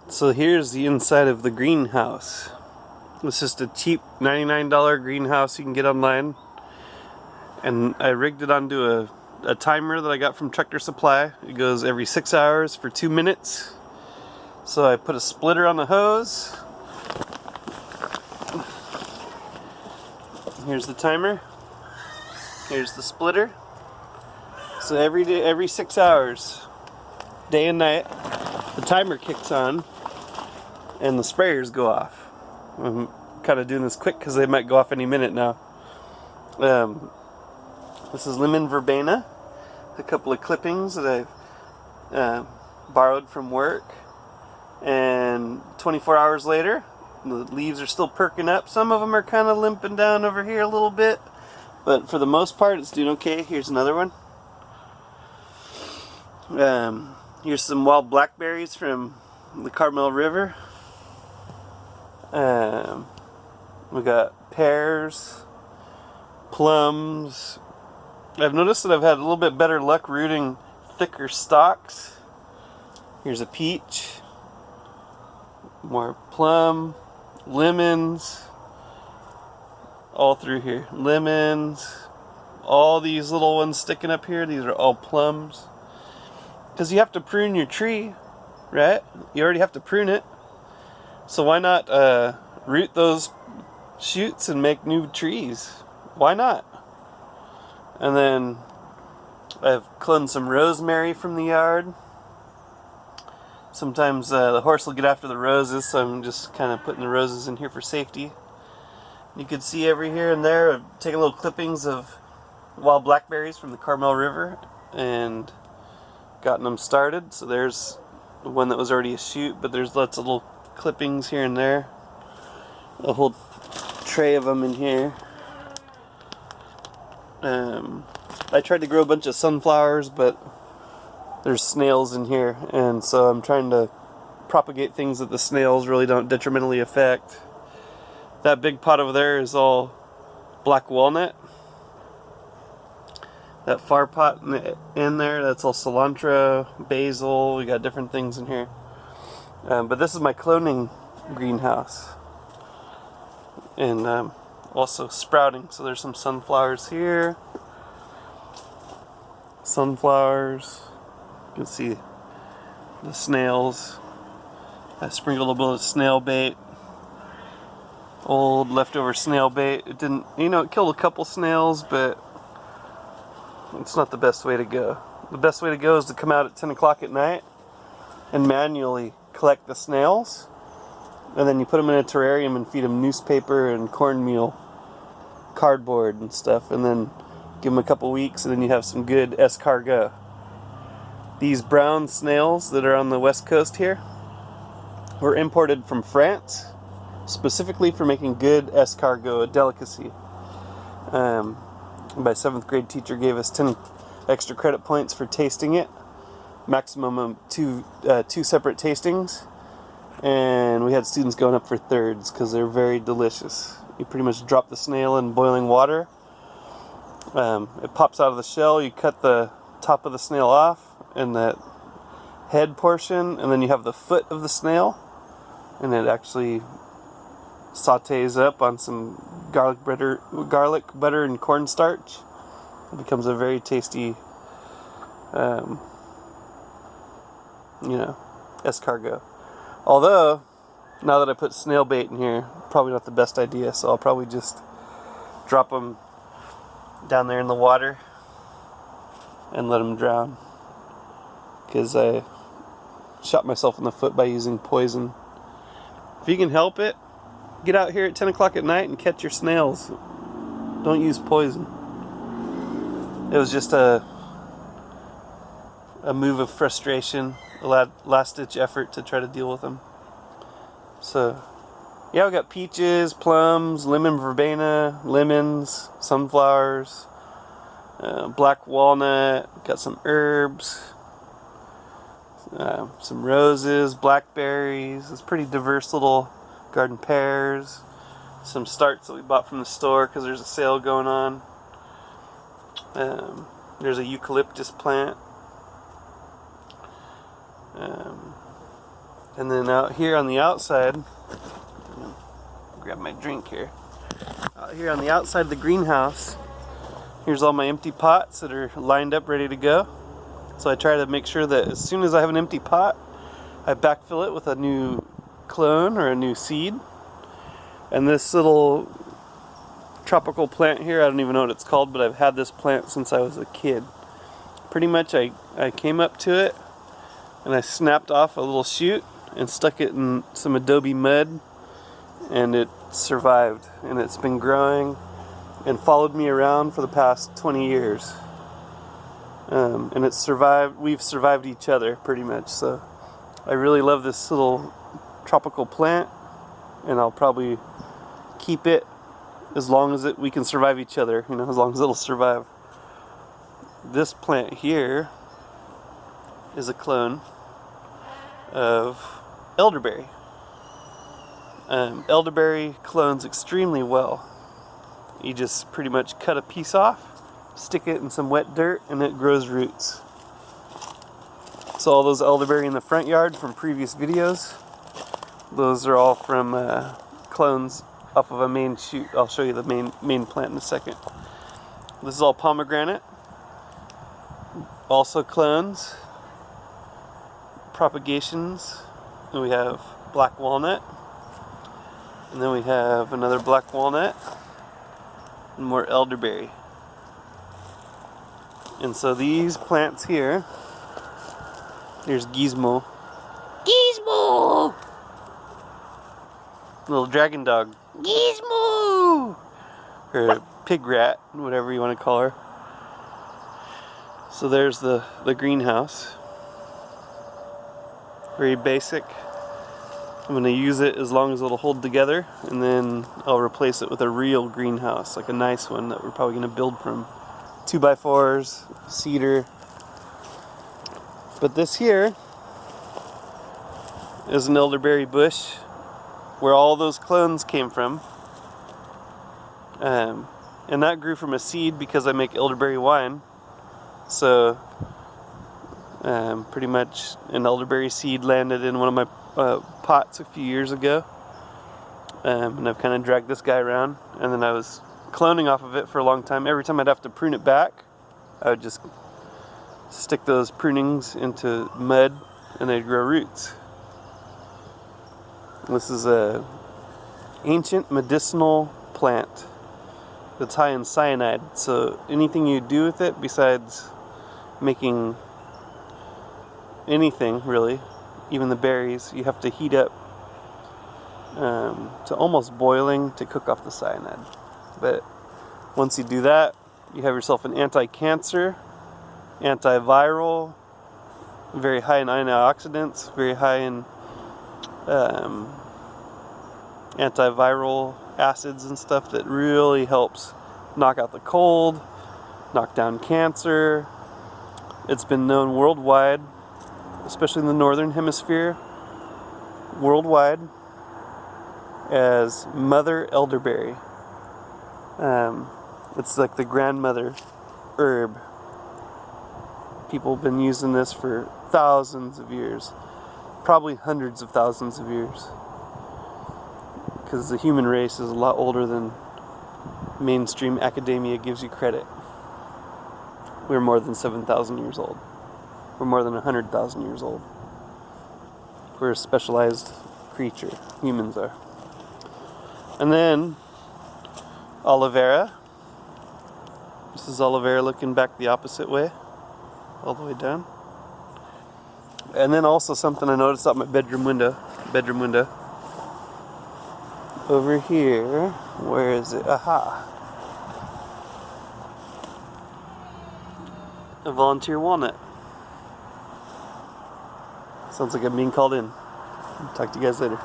So here's the inside of the greenhouse. It's just a cheap $99 greenhouse you can get online. And I rigged it onto a timer that I got from Tractor Supply. It goes every 6 hours for 2 minutes. So I put a splitter on the hose. Here's the timer. Here's the splitter. So every day, every 6 hours, day and night, the timer kicks on and the sprayers go off. I'm kind of doing this quick because they might go off any minute now. This is lemon verbena, a couple of clippings that I've borrowed from work. And 24 hours later, the leaves are still perking up. Some of them are kind of limping down over here a little bit, but for the most part, it's doing okay. Here's another one. Here's some wild blackberries from the Carmel River. We got pears, plums. I've noticed that I've had a little bit better luck rooting thicker stalks. Here's a peach. More plum, lemons, all through here. Lemons, all these little ones sticking up here, these are all plums. Because you have to prune your tree, right? You already have to prune it. So why not root those shoots and make new trees? Why not? And then I've cloned some rosemary from the yard. Sometimes the horse will get after the roses, so I'm just kind of putting the roses in here for safety. You can see every here and there, I've taken little clippings of wild blackberries from the Carmel River and gotten them started. So there's the one that was already a shoot, but there's lots of little clippings here and there. A whole tray of them in here. I tried to grow a bunch of sunflowers, but there's snails in here, and so I'm trying to propagate things that the snails really don't detrimentally affect. That big pot over there is all black walnut. That far pot in there, that's all cilantro, basil. We got different things in here. But this is my cloning greenhouse. And also sprouting. So there's some sunflowers here. Sunflowers. You can see the snails. I sprinkled a little bit of snail bait. Old leftover snail bait. It didn't, it killed a couple snails, but it's not the best way to go. The best way to go is to come out at 10 o'clock at night and manually collect the snails. And then you put them in a terrarium and feed them newspaper and cornmeal, cardboard and stuff. And then give them a couple weeks and then you have some good escargot. These brown snails that are on the west coast here were imported from France, specifically for making good escargot, a delicacy. My 7th grade teacher gave us 10 extra credit points for tasting it. Maximum of two separate tastings. And we had students going up for thirds because they're very delicious. You pretty much drop the snail in boiling water. It pops out of the shell. You cut the top of the snail off and that head portion, and then you have the foot of the snail, and it actually sautés up on some garlic butter and cornstarch. It becomes a very tasty, escargot. Although, now that I put snail bait in here, probably not the best idea, so I'll probably just drop them down there in the water and let them drown. Because I shot myself in the foot by using poison. If you can help it, get out here at 10 o'clock at night and catch your snails. Don't use poison. It was just a move of frustration, a last-ditch effort to try to deal with them. So, yeah, we got peaches, plums, lemon verbena, lemons, sunflowers, black walnut, got some herbs, some roses, blackberries. It's pretty diverse little garden. Pears, some starts that we bought from the store because there's a sale going on. There's a eucalyptus plant. There's a And then out here on the outside, grab my drink here. Out here on the outside of the greenhouse, here's all my empty pots that are lined up ready to go. So I try to make sure that as soon as I have an empty pot, I backfill it with a new clone or a new seed. And this little tropical plant here, I don't even know what it's called, but I've had this plant since I was a kid. Pretty much I came up to it and I snapped off a little shoot and stuck it in some adobe mud, and it survived, and it's been growing and followed me around for the past 20 years. And it's survived, we've survived each other pretty much. So I really love this little tropical plant, and I'll probably keep it as long as we can survive each other, you know, as long as it'll survive. This plant here is a clone of elderberry. Elderberry clones extremely well. You just pretty much cut a piece off, stick it in some wet dirt, and it grows roots. So all those elderberry in the front yard from previous videos, those are all from clones off of a main shoot. I'll show you the main plant in a second. This is all pomegranate. Also clones, propagations, and we have black walnut, and then we have another black walnut, and more elderberry. And so these plants here, here's Gizmo. Gizmo! Little dragon dog. Gizmo! Or pig rat, whatever you want to call her. So there's the greenhouse. Very basic. I'm going to use it as long as it'll hold together, and then I'll replace it with a real greenhouse, like a nice one that we're probably going to build from 2x4s, cedar. But this here is an elderberry bush where all those clones came from. And that grew from a seed because I make elderberry wine. So pretty much an elderberry seed landed in one of my pots a few years ago. And I've kind of dragged this guy around, and then I was cloning off of it for a long time. Every time I'd have to prune it back, I would just stick those prunings into mud and they'd grow roots. This is a ancient medicinal plant that's high in cyanide. So anything you do with it besides making anything really, even the berries, you have to heat up to almost boiling to cook off the cyanide. But once you do that, you have yourself an anti-cancer, antiviral, very high in antioxidants, very high in antiviral acids and stuff that really helps knock out the cold, knock down cancer. It's been known worldwide, especially in the northern hemisphere, worldwide, as Mother Elderberry. It's like the grandmother herb. People have been using this for thousands of years, probably hundreds of thousands of years, because the human race is a lot older than mainstream academia gives you credit. We're more than 7,000 years old. We're more than 100,000 years old. We're a specialized creature. Humans are. And then aloe vera. This is aloe vera looking back the opposite way, all the way down. And then also something I noticed out my bedroom window. Over here, where is it? Aha. A volunteer walnut. Sounds like I'm being called in. Talk to you guys later.